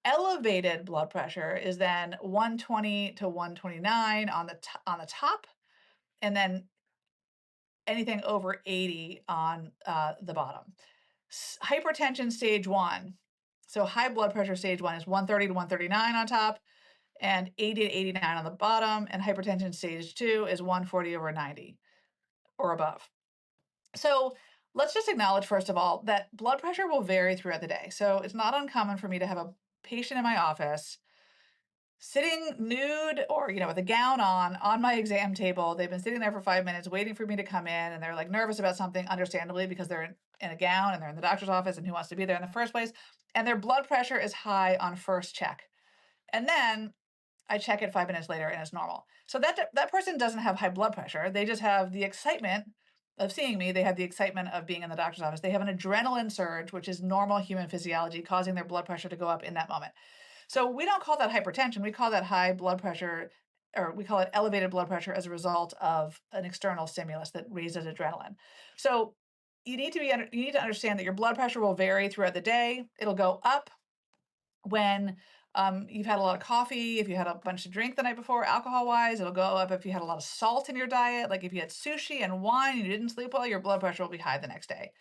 Elevated blood pressure is then 120 to 129 on the top, and then anything over 80 on the bottom. Hypertension stage one. So high blood pressure stage one is 130 to 139 on top and 80 to 89 on the bottom. And hypertension stage two is 140 over 90 or above. So let's just acknowledge, first of all, that blood pressure will vary throughout the day. So it's not uncommon for me to have a patient in my office sitting nude or with a gown on my exam table. They've been sitting there for 5 minutes waiting for me to come in, and they're like nervous about something, understandably, because they're in a gown and they're in the doctor's office, and who wants to be there in the first place, and their blood pressure is high on first check. And then I check it 5 minutes later and it's normal. So that person doesn't have high blood pressure. They just have the excitement of seeing me. They have the excitement of being in the doctor's office. They have an adrenaline surge, which is normal human physiology, causing their blood pressure to go up in that moment. So we don't call that hypertension. We call that high blood pressure, or we call it elevated blood pressure as a result of an external stimulus that raises adrenaline. So you need to understand that your blood pressure will vary throughout the day. It'll go up when you've had a lot of coffee, if you had a bunch of drink the night before, alcohol wise, it'll go up if you had a lot of salt in your diet. Like if you had sushi and wine and you didn't sleep well, your blood pressure will be high the next day.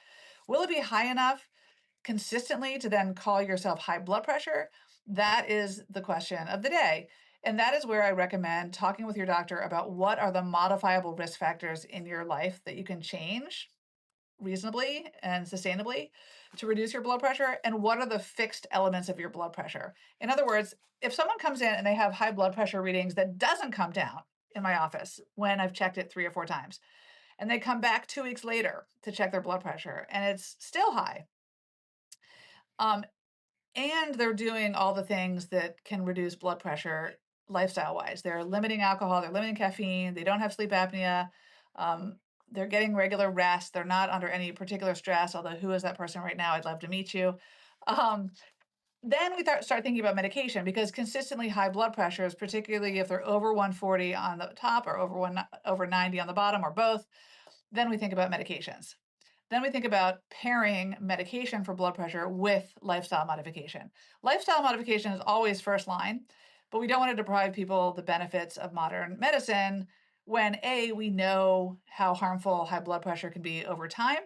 Will it be high enough consistently to then call yourself high blood pressure? That is the question of the day. And that is where I recommend talking with your doctor about what are the modifiable risk factors in your life that you can change reasonably and sustainably to reduce your blood pressure, and what are the fixed elements of your blood pressure. In other words, if someone comes in and they have high blood pressure readings that doesn't come down in my office when I've checked it 3 or 4 times, and they come back 2 weeks later to check their blood pressure and it's still high, um, and they're doing all the things that can reduce blood pressure lifestyle wise. They're limiting alcohol, they're limiting caffeine, they don't have sleep apnea, um, they're getting regular rest, they're not under any particular stress. Although, who is that person right now? I'd love to meet you. Um, then we start thinking about medication, because consistently high blood pressures, particularly if they're over 140 on the top or over 90 on the bottom or both, then we think about medications. Then we think about pairing medication for blood pressure with lifestyle modification. Lifestyle modification is always first line, but we don't want to deprive people the benefits of modern medicine when A, we know how harmful high blood pressure can be over time,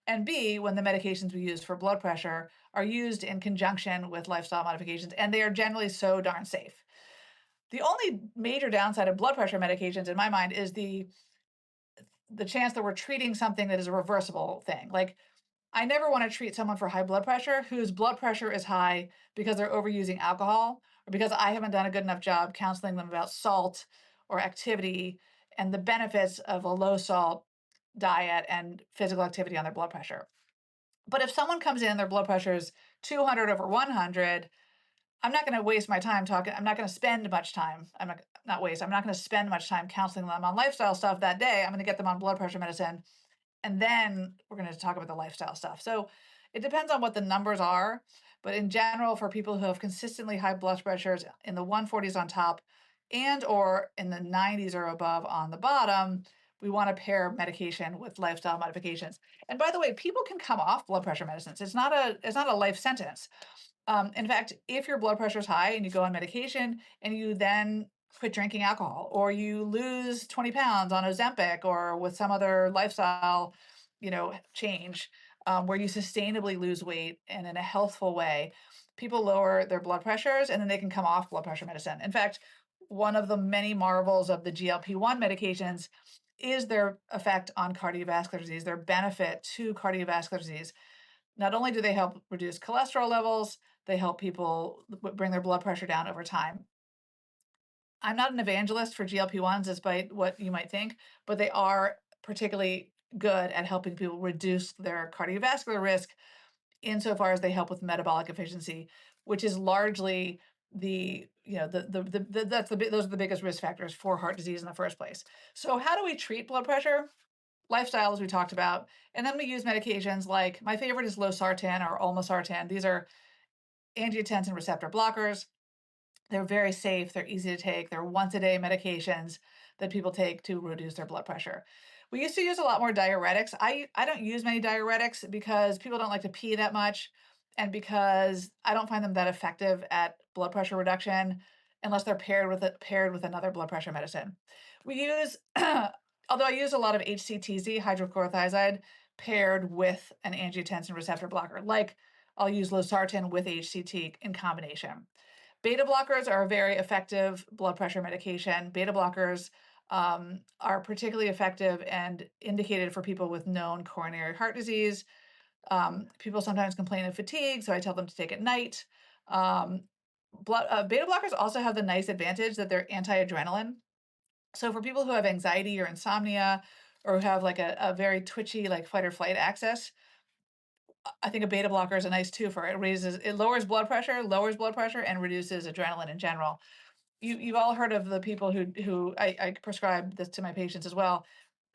and B, when the medications we use for blood pressure are used in conjunction with lifestyle modifications, and they are generally so darn safe. The only major downside of blood pressure medications, in my mind, is the chance that we're treating something that is a reversible thing. Like, I never want to treat someone for high blood pressure whose blood pressure is high because they're overusing alcohol, or because I haven't done a good enough job counseling them about salt or activity and the benefits of a low salt diet and physical activity on their blood pressure. But if someone comes in, their blood pressure is 200 over 100, I'm not going to waste my time talking. I'm not going to spend much time. Not waste. I'm not going to spend much time counseling them on lifestyle stuff that day. I'm going to get them on blood pressure medicine, and then we're going to talk about the lifestyle stuff. So it depends on what the numbers are. But in general, for people who have consistently high blood pressures in the 140s on top and or in the 90s or above on the bottom, we want to pair medication with lifestyle modifications. And by the way, people can come off blood pressure medicines. It's not a life sentence. In fact, if your blood pressure is high and you go on medication and you then quit drinking alcohol, or you lose 20 pounds on Ozempic or with some other lifestyle, change, where you sustainably lose weight and in a healthful way, people lower their blood pressures and then they can come off blood pressure medicine. In fact, one of the many marvels of the GLP-1 medications is their effect on cardiovascular disease, their benefit to cardiovascular disease. Not only do they help reduce cholesterol levels, they help people bring their blood pressure down over time. I'm not an evangelist for GLP-1s, despite what you might think, but they are particularly good at helping people reduce their cardiovascular risk insofar as they help with metabolic efficiency, which is largely those are the biggest risk factors for heart disease in the first place. So how do we treat blood pressure? Lifestyle, as we talked about, and then we use medications like, my favorite is losartan or olmesartan. These are angiotensin receptor blockers. They're very safe, they're easy to take, they're once a day medications that people take to reduce their blood pressure. We used to use a lot more diuretics. I don't use many diuretics because people don't like to pee that much, and because I don't find them that effective at blood pressure reduction unless they're paired with another blood pressure medicine. We use although I use a lot of HCTZ, hydrochlorothiazide, paired with an angiotensin receptor blocker. Like, I'll use losartan with HCT in combination. Beta blockers are a very effective blood pressure medication. Beta blockers are particularly effective and indicated for people with known coronary heart disease. People sometimes complain of fatigue, so I tell them to take at night. Um, Beta blockers also have the nice advantage that they're anti-adrenaline. So for people who have anxiety or insomnia, or who have like a very twitchy, like fight or flight axis, I think a beta blocker is a nice twofer. It lowers blood pressure, and reduces adrenaline in general. You've all heard of the people who I prescribe this to my patients as well.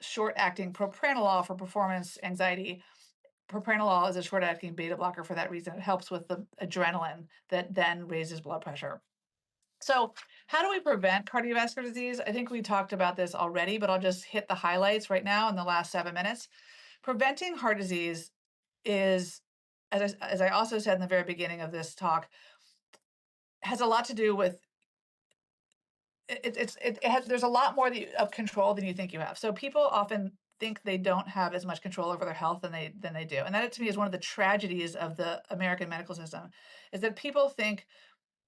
Short acting propranolol for performance anxiety. Propranolol is a short acting beta blocker for that reason. It helps with the adrenaline that then raises blood pressure. So, how do we prevent cardiovascular disease? I think we talked about this already, but I'll just hit the highlights right now in the last 7 minutes. Preventing heart disease is, as I also said in the very beginning of this talk, has a lot to do with it has there's a lot more of control than you think you have. So people often think they don't have as much control over their health than they do. And that to me is one of the tragedies of the American medical system is that people think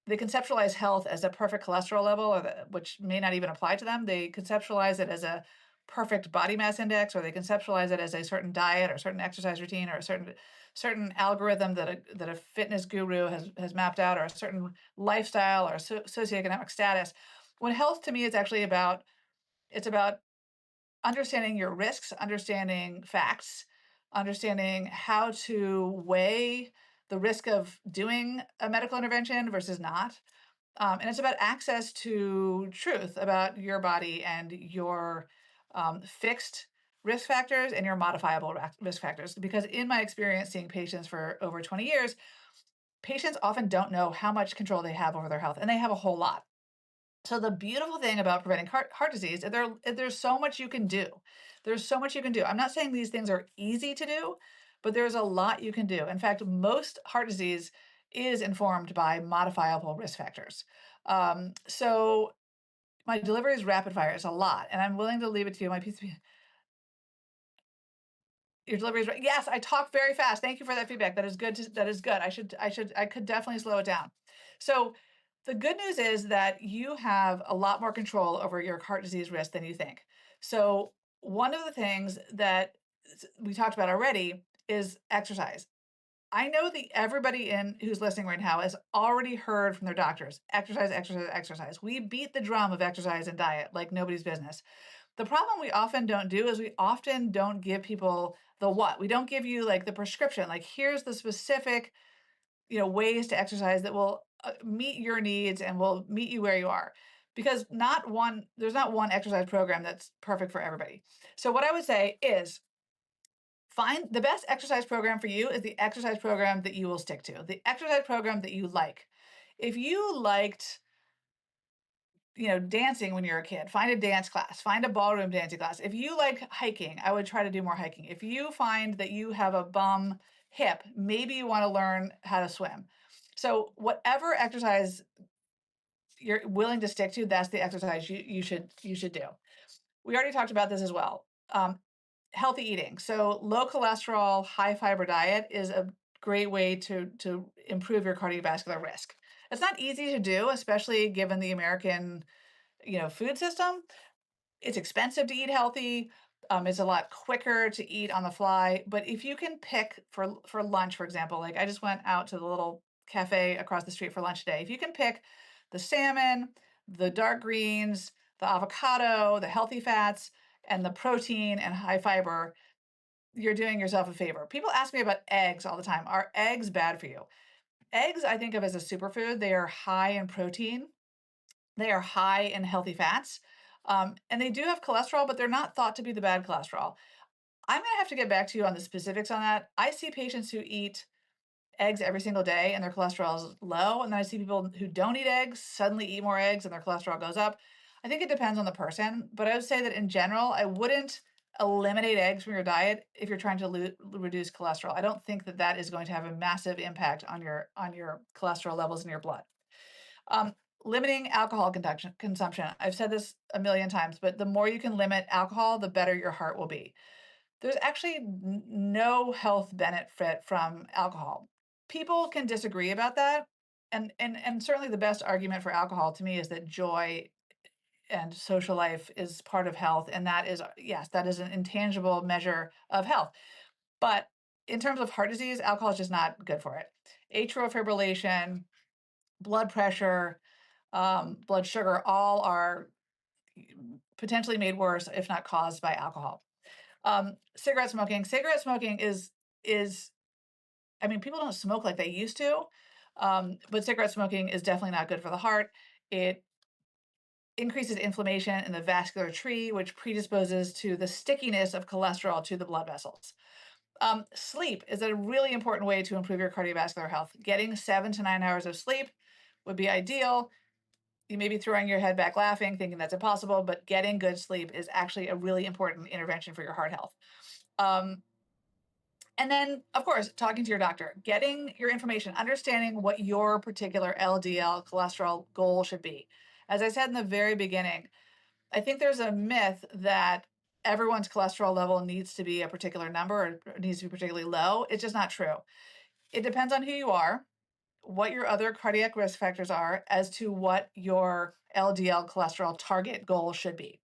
they conceptualize health as a perfect cholesterol level, which may not even apply to them. They conceptualize it as a perfect body mass index, or they conceptualize it as a certain diet or certain exercise routine or a certain algorithm that a fitness guru has mapped out, or a certain lifestyle or socioeconomic status. When health to me is actually about it's about understanding your risks, understanding facts, understanding how to weigh the risk of doing a medical intervention versus not, and it's about access to truth about your body and your fixed risk factors and your modifiable risk factors. Because in my experience seeing patients for over 20 years, patients often don't know how much control they have over their health, and they have a whole lot. So the beautiful thing about preventing heart disease is there's so much you can do. There's so much you can do. I'm not saying these things are easy to do, but there's a lot you can do. In fact, most heart disease is informed by modifiable risk factors. So my delivery is rapid fire. It's a lot, and I'm willing to leave it to you. My piece. Your delivery is right. Yes, I talk very fast. Thank you for that feedback. That is good. That is good. I could definitely slow it down. So the good news is that you have a lot more control over your heart disease risk than you think. So one of the things that we talked about already is exercise. I know that everybody in who's listening right now has already heard from their doctors, exercise, exercise, exercise. We beat the drum of exercise and diet like nobody's business. The problem we often don't do is we often don't give people the what. We don't give you like the prescription, like here's the specific, ways to exercise that will meet your needs and will meet you where you are. Because there's not one exercise program that's perfect for everybody. So what I would say is find the best exercise program for you is the exercise program that you will stick to, the exercise program that you like. If you liked dancing when you're a kid, find a dance class, find a ballroom dancing class. If you like hiking, I would try to do more hiking. If you find that you have a bum hip, maybe you want to learn how to swim. So whatever exercise you're willing to stick to, that's the exercise you should do. We already talked about this as well. Healthy eating. So low cholesterol, high fiber diet is a great way to improve your cardiovascular risk. It's not easy to do, especially given the American food system. It's expensive to eat healthy. It's a lot quicker to eat on the fly. But if you can pick for lunch, for example, like I just went out to the little cafe across the street for lunch today. If you can pick the salmon, the dark greens, the avocado, the healthy fats, and the protein and high fiber, you're doing yourself a favor. People ask me about eggs all the time. Are eggs bad for you? Eggs, I think of as a superfood. They are high in protein. They are high in healthy fats. And they do have cholesterol, but they're not thought to be the bad cholesterol. I'm going to have to get back to you on the specifics on that. I see patients who eat eggs every single day and their cholesterol is low. And then I see people who don't eat eggs suddenly eat more eggs and their cholesterol goes up. I think it depends on the person, but I would say that in general, I wouldn't eliminate eggs from your diet if you're trying to reduce cholesterol. I don't think that that is going to have a massive impact on your cholesterol levels in your blood. Um, Limiting alcohol consumption. I've said this a million times, but the more you can limit alcohol, the better your heart will be. There's actually no health benefit from alcohol. People can disagree about that. And certainly the best argument for alcohol to me is that joy and social life is part of health. And that is, yes, that is an intangible measure of health. But in terms of heart disease, alcohol is just not good for it. Atrial fibrillation, blood pressure, blood sugar, all are potentially made worse, if not caused by alcohol. Cigarette smoking. Cigarette smoking is I mean, people don't smoke like they used to, but cigarette smoking is definitely not good for the heart. It increases inflammation in the vascular tree, which predisposes to the stickiness of cholesterol to the blood vessels. Sleep is a really important way to improve your cardiovascular health. Getting 7 to 9 hours of sleep would be ideal. You may be throwing your head back laughing, thinking that's impossible, but getting good sleep is actually a really important intervention for your heart health. Um, and then, of course, talking to your doctor, getting your information, understanding what your particular LDL cholesterol goal should be. As I said in the very beginning, I think there's a myth that everyone's cholesterol level needs to be a particular number or needs to be particularly low. It's just not true. It depends on who you are, what your other cardiac risk factors are, as to what your LDL cholesterol target goal should be.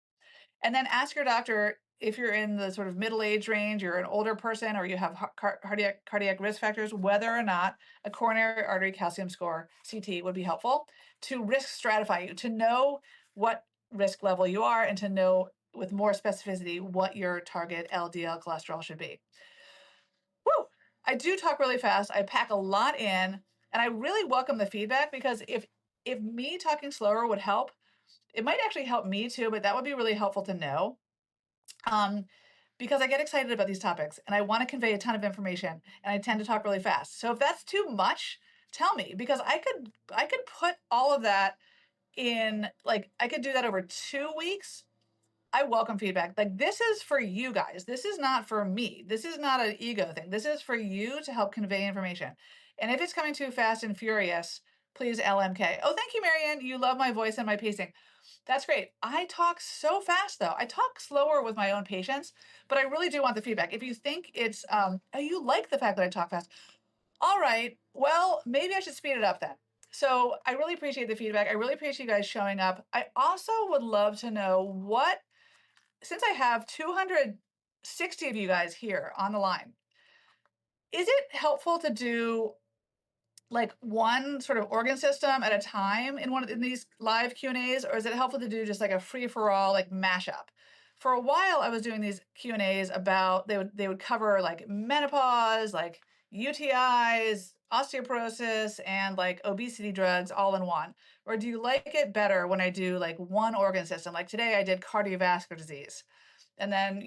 And then ask your doctor if you're in the sort of middle age range, you're an older person, or you have cardiac risk factors, whether or not a coronary artery calcium score (CT) would be helpful to risk stratify you, to know what risk level you are, and to know with more specificity what your target LDL cholesterol should be. Woo! I do talk really fast. I pack a lot in, and I really welcome the feedback because if me talking slower would help, it might actually help me too, but that would be really helpful to know. Um, because I get excited about these topics and I want to convey a ton of information and I tend to talk really fast. So if that's too much, tell me because I could put all of that in like I could do that over 2 weeks. I welcome feedback. Like this is for you guys. This is not for me. This is not an ego thing. This is for you to help convey information. And if it's coming too fast and furious, please LMK. Oh, thank you, Marianne. You love my voice and my pacing. That's great. I talk so fast though. I talk slower with my own patients, but I really do want the feedback. If you think it's oh, you like the fact that I talk fast. All right. Well, maybe I should speed it up then. So I really appreciate the feedback. I really appreciate you guys showing up. I also would love to know what, since I have 260 of you guys here on the line, is it helpful to do like one sort of organ system at a time in in these live Q&As, or is it helpful to do just like a free for all like mashup? For a while I was doing these Q&As about they would cover like menopause, like UTIs, osteoporosis, and like obesity drugs all in one. Or do you like it better when I do like one organ system? Like today I did cardiovascular disease. And then,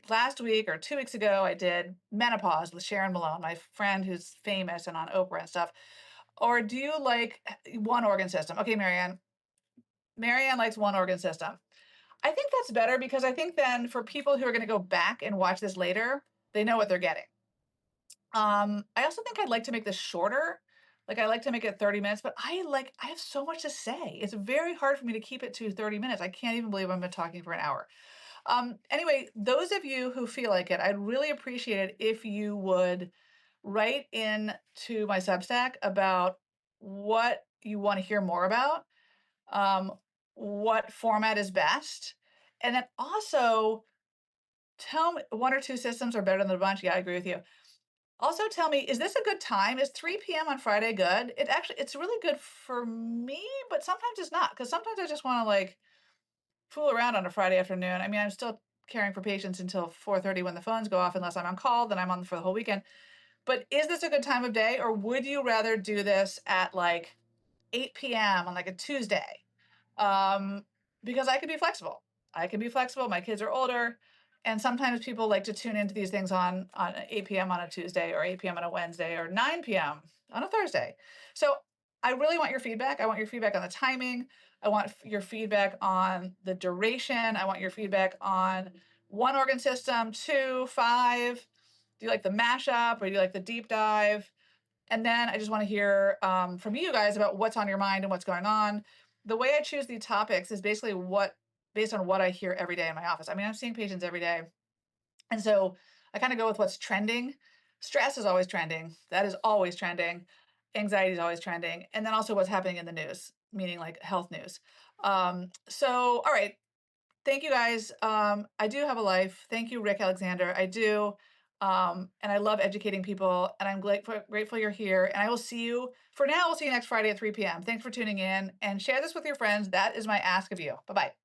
last week or 2 weeks ago, I did menopause with Sharon Malone, my friend who's famous and on Oprah and stuff. Or do you like one organ system? Okay, Marianne. Marianne likes one organ system. I think that's better because I think then for people who are going to go back and watch this later, they know what they're getting. I also think I'd like to make this shorter. Like I like to make it 30 minutes, but I have so much to say. It's very hard for me to keep it to 30 minutes. I can't even believe I've been talking for an hour. Anyway, those of you who feel like it, I'd really appreciate it if you would write in to my Substack about what you want to hear more about, um, what format is best, and then also tell me one or two systems are better than a bunch. Yeah, I agree with you. Also, tell me, is this a good time? Is 3 p.m. on Friday good? It's really good for me, but sometimes it's not because sometimes I just want to like fool around on a Friday afternoon. I mean, I'm still caring for patients until 4:30 when the phones go off, unless I'm on call, then I'm on for the whole weekend. But is this a good time of day, or would you rather do this at like 8 p.m. on like a Tuesday? Um, because I could be flexible. I can be flexible. My kids are older, and sometimes people like to tune into these things on 8 p.m. on a Tuesday, or 8 p.m. on a Wednesday, or 9 p.m. on a Thursday. So I really want your feedback. I want your feedback on the timing. I want your feedback on the duration. I want your feedback on one organ system, two, five. Do you like the mashup or do you like the deep dive? And then I just want to hear from you guys about what's on your mind and what's going on. The way I choose these topics is basically based on what I hear every day in my office. I mean, I'm seeing patients every day. And so I kind of go with what's trending. Stress is always trending. That is always trending. Anxiety is always trending. And then also what's happening in the news, meaning like health news. All right. Thank you guys. I do have a life. Thank you, Rick Alexander. I do. And I love educating people, and I'm grateful you're here. And I will see you for now. We'll see you next Friday at 3 p.m. Thanks for tuning in and share this with your friends. That is my ask of you. Bye bye.